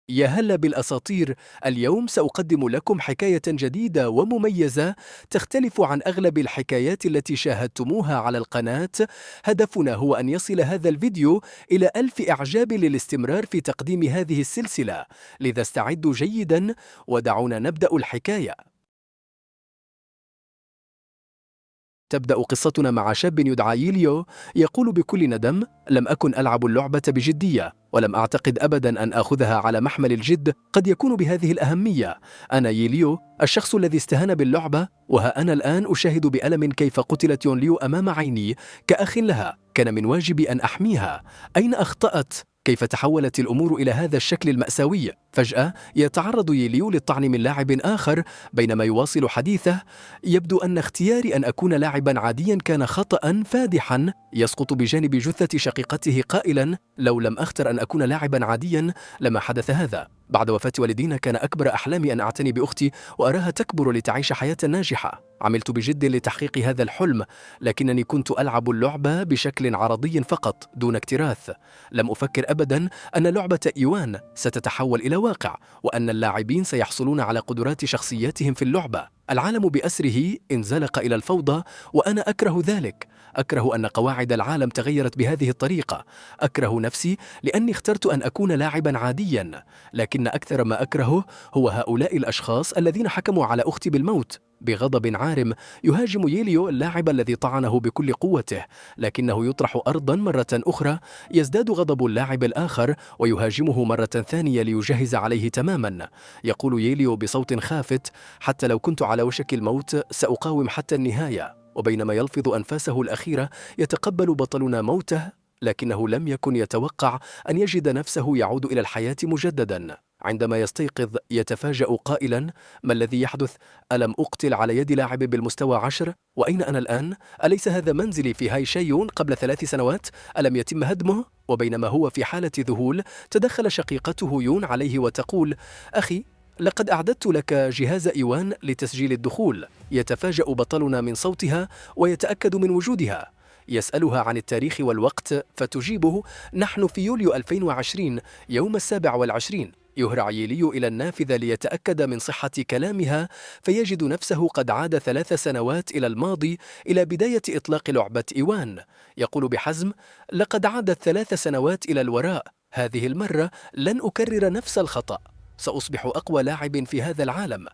يا هلا بالأساطير. اليوم سأقدم لكم حكاية جديدة ومميزة تختلف عن أغلب الحكايات التي شاهدتموها على القناة. هدفنا هو أن يصل هذا الفيديو إلى 1000 إعجاب للاستمرار في تقديم هذه السلسلة. لذا استعدوا جيدا ودعونا نبدأ الحكاية. تبدأ قصتنا مع شاب يدعى يوليو يقول بكل ندم: لم أكن ألعب اللعبة بجدية، ولم أعتقد أبدا أن آخذها على محمل الجد قد يكون بهذه الأهمية. أنا يوليو، الشخص الذي استهان باللعبة، وها أنا الآن أشاهد بألم كيف قتلت يونليو أمام عيني. كأخ لها كان من واجبي أن أحميها. أين أخطأت؟ كيف تحولت الأمور إلى هذا الشكل المأساوي؟ فجأة يتعرض يوليو للطعن من لاعب آخر بينما يواصل حديثه: يبدو أن اختياري أن أكون لاعبا عاديا كان خطأ فادحا. يسقط بجانب جثة شقيقته قائلا: لو لم أختر أن أكون لاعبا عاديا لما حدث هذا. بعد وفاة والدينا كان أكبر أحلامي أن أعتني بأختي وأراها تكبر لتعيش حياة ناجحة. عملت بجد لتحقيق هذا الحلم، لكنني كنت ألعب اللعبة بشكل عرضي فقط دون اكتراث. لم أفكر أبدا أن لعبة إيوان ستتحول إلى واقع، وأن اللاعبين سيحصلون على قدرات شخصياتهم في اللعبة. العالم بأسره انزلق إلى الفوضى، وأنا أكره ذلك. أكره أن قواعد العالم تغيرت بهذه الطريقة. أكره نفسي لأني اخترت أن أكون لاعبا عاديا. لكن أكثر ما أكرهه هو هؤلاء الأشخاص الذين حكموا على أختي بالموت. بغضب عارم يهاجم يوليو اللاعب الذي طعنه بكل قوته، لكنه يطرح أرضا مرة أخرى. يزداد غضب اللاعب الآخر ويهاجمه مرة ثانية ليجهز عليه تماما. يقول يوليو بصوت خافت: حتى لو كنت على وشك الموت سأقاوم حتى النهاية. وبينما يلفظ أنفاسه الأخيرة يتقبل بطلنا موته، لكنه لم يكن يتوقع أن يجد نفسه يعود إلى الحياة مجددا. عندما يستيقظ يتفاجأ قائلا: ما الذي يحدث؟ ألم أقتل على يد لاعب بالمستوى 10؟ وأين أنا الآن؟ أليس هذا منزلي في هاي شيون قبل 3 سنوات؟ ألم يتم هدمه؟ وبينما هو في حالة ذهول تدخل شقيقته يون عليه وتقول: أخي، لقد أعددت لك جهاز إيوان لتسجيل الدخول. يتفاجأ بطلنا من صوتها ويتأكد من وجودها. يسألها عن التاريخ والوقت فتجيبه: نحن في يوليو 2020 يوم 27. يهرع يوليو إلى النافذة ليتأكد من صحة كلامها، فيجد نفسه قد عاد 3 سنوات إلى الماضي، إلى بداية إطلاق لعبة إيوان. يقول بحزم: لقد عادت 3 سنوات إلى الوراء. هذه المرة لن أكرر نفس الخطأ. سأصبح أقوى لاعب في هذا العالم.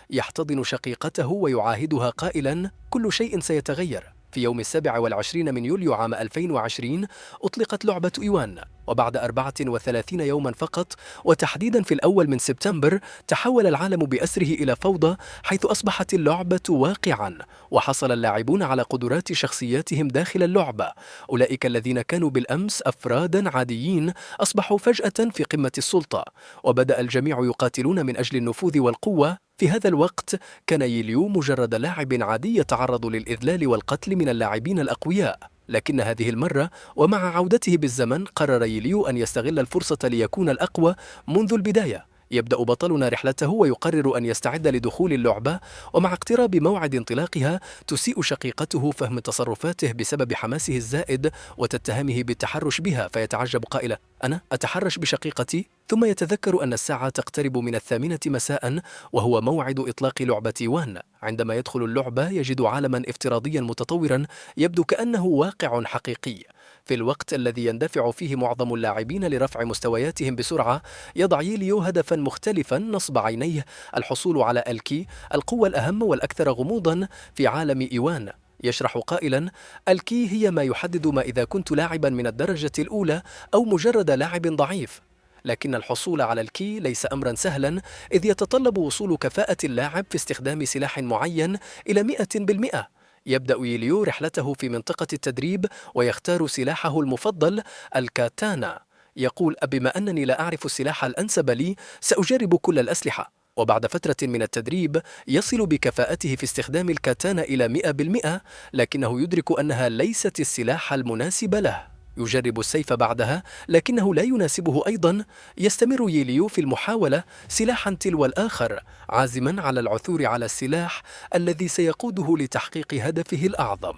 يحتضن شقيقته ويعاهدها قائلا: كل شيء سيتغير. في يوم 27 من يوليو عام 2020 أطلقت لعبة إيوان، وبعد 34 يوما فقط، وتحديدا في الأول من سبتمبر، تحول العالم بأسره إلى فوضى، حيث أصبحت اللعبة واقعا، وحصل اللاعبون على قدرات شخصياتهم داخل اللعبة. أولئك الذين كانوا بالأمس أفرادا عاديين أصبحوا فجأة في قمة السلطة، وبدأ الجميع يقاتلون من أجل النفوذ والقوة. في هذا الوقت كان يوليو مجرد لاعب عادي يتعرض للإذلال والقتل من اللاعبين الأقوياء. لكن هذه المرة ومع عودته بالزمن قرر يوليو أن يستغل الفرصة ليكون الأقوى منذ البداية. يبدأ بطلنا رحلته ويقرر أن يستعد لدخول اللعبة، ومع اقتراب موعد انطلاقها تسيء شقيقته فهم تصرفاته بسبب حماسه الزائد وتتهمه بالتحرش بها، فيتعجب قائلة: أنا أتحرش بشقيقتي؟ ثم يتذكر أن الساعة تقترب من 8 مساء، وهو موعد إطلاق لعبة وان. عندما يدخل اللعبة يجد عالما افتراضيا متطورا يبدو كأنه واقع حقيقي. في الوقت الذي يندفع فيه معظم اللاعبين لرفع مستوياتهم بسرعة، يضع يوليو هدفا مختلفا نصب عينيه: الحصول على الكي، القوة الأهم والأكثر غموضا في عالم إيوان. يشرح قائلا: الكي هي ما يحدد ما إذا كنت لاعبا من الدرجة الأولى أو مجرد لاعب ضعيف. لكن الحصول على الكي ليس أمرا سهلا، إذ يتطلب وصول كفاءة اللاعب في استخدام سلاح معين إلى 100%. يبدأ يوليو رحلته في منطقة التدريب ويختار سلاحه المفضل: الكاتانا. يقول: بما أنني لا أعرف السلاح الأنسب لي سأجرب كل الأسلحة. وبعد فترة من التدريب يصل بكفاءته في استخدام الكاتانا إلى 100%، لكنه يدرك أنها ليست السلاح المناسب له. يجرب السيف بعدها، لكنه لا يناسبه أيضا. يستمر يوليو في المحاولة سلاحا تلو الآخر، عازما على العثور على السلاح الذي سيقوده لتحقيق هدفه الأعظم.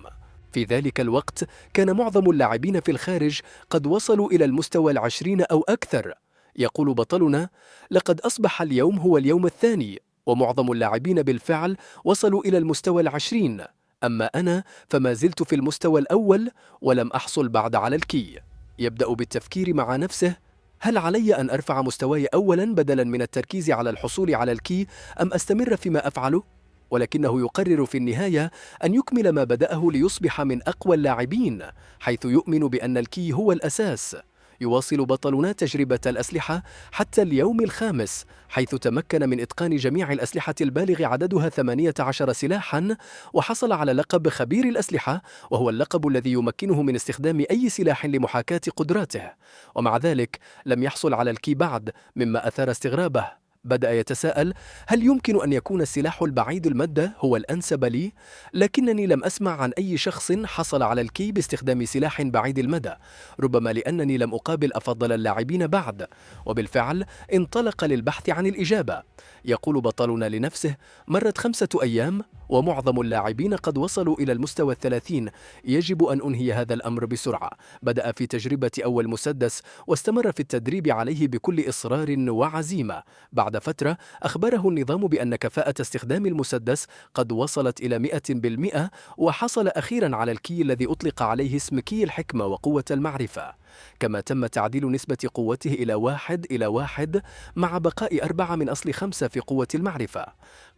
في ذلك الوقت كان معظم اللاعبين في الخارج قد وصلوا إلى المستوى 20 أو أكثر. يقول بطلنا: لقد أصبح اليوم هو اليوم الثاني، ومعظم اللاعبين بالفعل وصلوا إلى المستوى 20، أما أنا فما زلت في المستوى الأول ولم أحصل بعد على الكي. يبدأ بالتفكير مع نفسه: هل علي أن أرفع مستواي أولا بدلا من التركيز على الحصول على الكي، أم أستمر فيما أفعله؟ ولكنه يقرر في النهاية أن يكمل ما بدأه ليصبح من أقوى اللاعبين، حيث يؤمن بأن الكي هو الأساس. يواصل بطلنا تجربة الأسلحة حتى اليوم الخامس، حيث تمكن من إتقان جميع الأسلحة البالغ عددها 18 سلاحاً، وحصل على لقب خبير الأسلحة، وهو اللقب الذي يمكنه من استخدام أي سلاح لمحاكاة قدراته. ومع ذلك لم يحصل على الكي بعد، مما أثار استغرابه. بدأ يتساءل: هل يمكن أن يكون السلاح البعيد المدى هو الأنسب لي؟ لكنني لم أسمع عن أي شخص حصل على الكي باستخدام سلاح بعيد المدى، ربما لأنني لم أقابل أفضل اللاعبين بعد. وبالفعل انطلق للبحث عن الإجابة. يقول بطلنا لنفسه: مرت 5 أيام ومعظم اللاعبين قد وصلوا إلى المستوى 30، يجب أن أنهي هذا الأمر بسرعة. بدأ في تجربة أول مسدس واستمر في التدريب عليه بكل إصرار وعزيمة. بعد فترة أخبره النظام بأن كفاءة استخدام المسدس قد وصلت إلى 100%، وحصل أخيرا على الكي الذي أطلق عليه اسم كي الحكمة وقوة المعرفة. كما تم تعديل نسبة قوته إلى 1:1 مع بقاء 4 من أصل 5 في قوة المعرفة.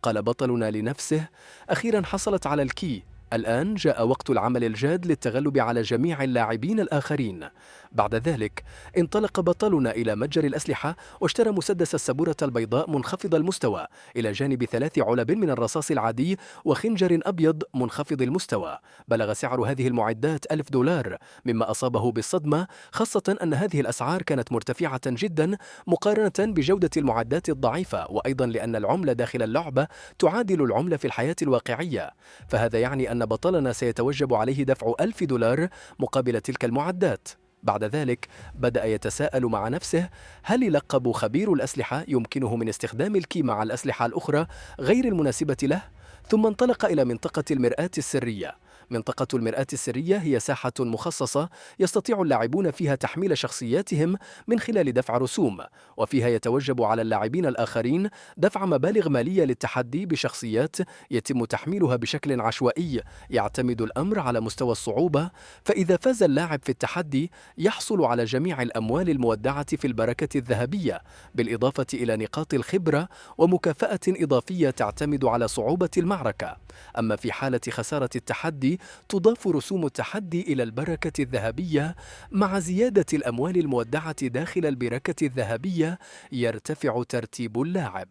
قال بطلنا لنفسه: أخيرا حصلت على الكي، الآن جاء وقت العمل الجاد للتغلب على جميع اللاعبين الآخرين. بعد ذلك انطلق بطلنا إلى متجر الأسلحة واشترى مسدس السبورة البيضاء منخفض المستوى، إلى جانب 3 علب من الرصاص العادي وخنجر أبيض منخفض المستوى. بلغ سعر هذه المعدات $1000، مما أصابه بالصدمة، خاصة أن هذه الأسعار كانت مرتفعة جدا مقارنة بجودة المعدات الضعيفة، وأيضا لأن العملة داخل اللعبة تعادل العملة في الحياة الواقعية، فهذا يعني أن بطلنا سيتوجب عليه دفع $1000 مقابل تلك المعدات. بعد ذلك بدأ يتساءل مع نفسه: هل لقب خبير الأسلحة يمكنه من استخدام الكي مع الأسلحة الأخرى غير المناسبة له؟ ثم انطلق إلى منطقة المرآة السرية. منطقة المرآة السرية هي ساحة مخصصة يستطيع اللاعبون فيها تحميل شخصياتهم من خلال دفع رسوم، وفيها يتوجب على اللاعبين الآخرين دفع مبالغ مالية للتحدي بشخصيات يتم تحميلها بشكل عشوائي، يعتمد الأمر على مستوى الصعوبة. فإذا فاز اللاعب في التحدي يحصل على جميع الأموال المودعة في البركة الذهبية، بالإضافة إلى نقاط الخبرة ومكافأة إضافية تعتمد على صعوبة المعركة. أما في حالة خسارة التحدي تضاف رسوم التحدي إلى البركة الذهبية، مع زيادة الأموال المودعة داخل البركة الذهبية يرتفع ترتيب اللاعب.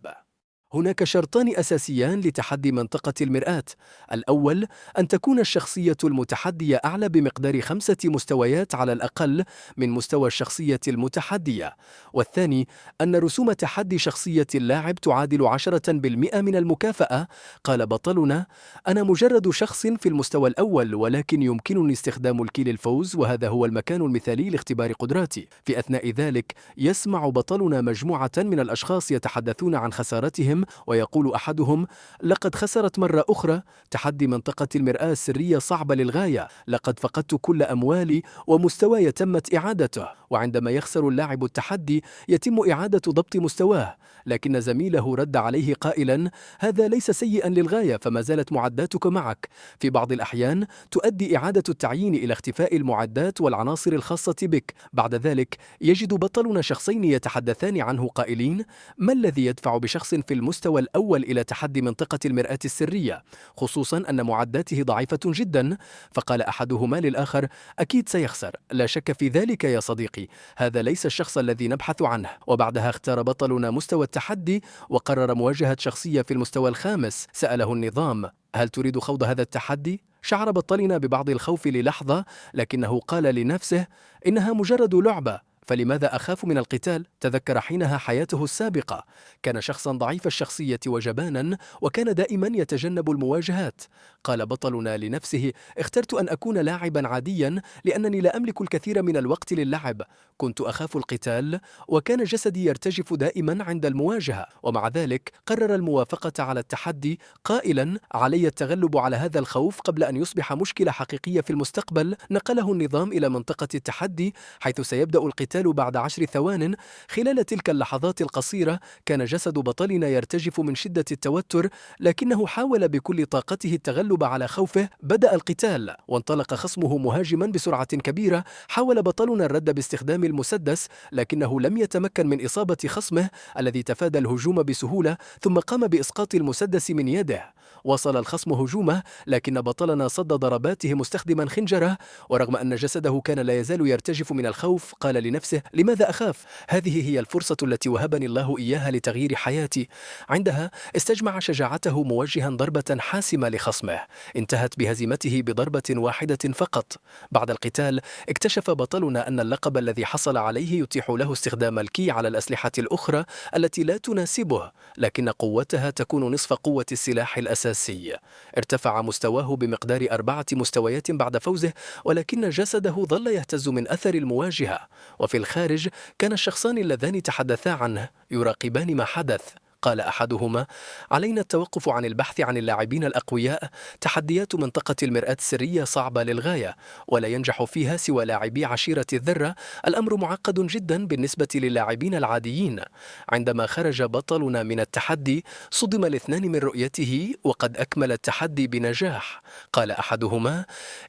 هناك شرطان أساسيان لتحدي منطقة المرآة: الأول أن تكون الشخصية المتحدية أعلى بمقدار 5 مستويات على الأقل من مستوى الشخصية المتحدية، والثاني أن رسوم تحدي شخصية اللاعب تعادل 10% من المكافأة. قال بطلنا: أنا مجرد شخص في المستوى الأول، ولكن يمكنني استخدام الكي للفوز، وهذا هو المكان المثالي لاختبار قدراتي. في أثناء ذلك يسمع بطلنا مجموعة من الأشخاص يتحدثون عن خسارتهم، ويقول أحدهم: لقد خسرت مرة أخرى، تحدي منطقة المرآة السرية صعبة للغاية، لقد فقدت كل أموالي ومستواي تمت إعادته. وعندما يخسر اللاعب التحدي يتم إعادة ضبط مستواه، لكن زميله رد عليه قائلا: هذا ليس سيئا للغاية، فما زالت معداتك معك. في بعض الأحيان تؤدي إعادة التعيين إلى اختفاء المعدات والعناصر الخاصة بك. بعد ذلك يجد بطلنا شخصين يتحدثان عنه قائلين: ما الذي يدفع بشخص في المستوى الأول إلى تحدي منطقة المرآة السرية، خصوصا أن معداته ضعيفة جدا؟ فقال أحدهما للآخر: أكيد سيخسر، لا شك في ذلك يا صديقي، هذا ليس الشخص الذي نبحث عنه. وبعدها اختار بطلنا مستوى التحدي وقرر مواجهة شخصية في المستوى الخامس. سأله النظام: هل تريد خوض هذا التحدي؟ شعر بطلنا ببعض الخوف للحظة، لكنه قال لنفسه: إنها مجرد لعبة، فلماذا أخاف من القتال؟ تذكر حينها حياته السابقة، كان شخصا ضعيف الشخصية وجبانا، وكان دائما يتجنب المواجهات. قال بطلنا لنفسه: اخترت أن أكون لاعبا عاديا لأنني لا أملك الكثير من الوقت للعب، كنت أخاف القتال، وكان جسدي يرتجف دائما عند المواجهة. ومع ذلك قرر الموافقة على التحدي قائلا: علي التغلب على هذا الخوف قبل أن يصبح مشكلة حقيقية في المستقبل. نقله النظام إلى منطقة التحدي، حيث سيبدأ القتال القتال بعد 10 ثوان. خلال تلك اللحظات القصيرة كان جسد بطلنا يرتجف من شدة التوتر، لكنه حاول بكل طاقته التغلب على خوفه. بدأ القتال وانطلق خصمه مهاجما بسرعة كبيرة. حاول بطلنا الرد باستخدام المسدس، لكنه لم يتمكن من إصابة خصمه الذي تفادى الهجوم بسهولة، ثم قام بإسقاط المسدس من يده. واصل الخصم هجومه، لكن بطلنا صد ضرباته مستخدما خنجره. ورغم أن جسده كان لا يزال يرتجف من الخوف، قال لنفسه: لماذا أخاف؟ هذه هي الفرصة التي وهبني الله إياها لتغيير حياتي. عندها استجمع شجاعته موجها ضربة حاسمة لخصمه، انتهت بهزيمته بضربة واحدة فقط. بعد القتال اكتشف بطلنا أن اللقب الذي حصل عليه يتيح له استخدام الكي على الأسلحة الأخرى التي لا تناسبه، لكن قوتها تكون نصف قوة السلاح الأساسي. ارتفع مستواه بمقدار 4 مستويات بعد فوزه، ولكن جسده ظل يهتز من أثر المواجهة. وفي الخارج كان الشخصان اللذان تحدثا عنه يراقبان ما حدث. قال أحدهما: علينا التوقف عن البحث عن اللاعبين الأقوياء. تحديات منطقة المرآة السرية صعبة للغاية، ولا ينجح فيها سوى لاعبي عشيرة الذرة. الأمر معقد جدا بالنسبة للاعبين العاديين. عندما خرج بطلنا من التحدي صدم الاثنان من رؤيته، وقد أكمل التحدي بنجاح. قال أحدهما: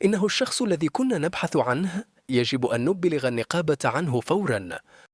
إنه الشخص الذي كنا نبحث عنه، يجب أن نبلغ النقابة عنه فورا.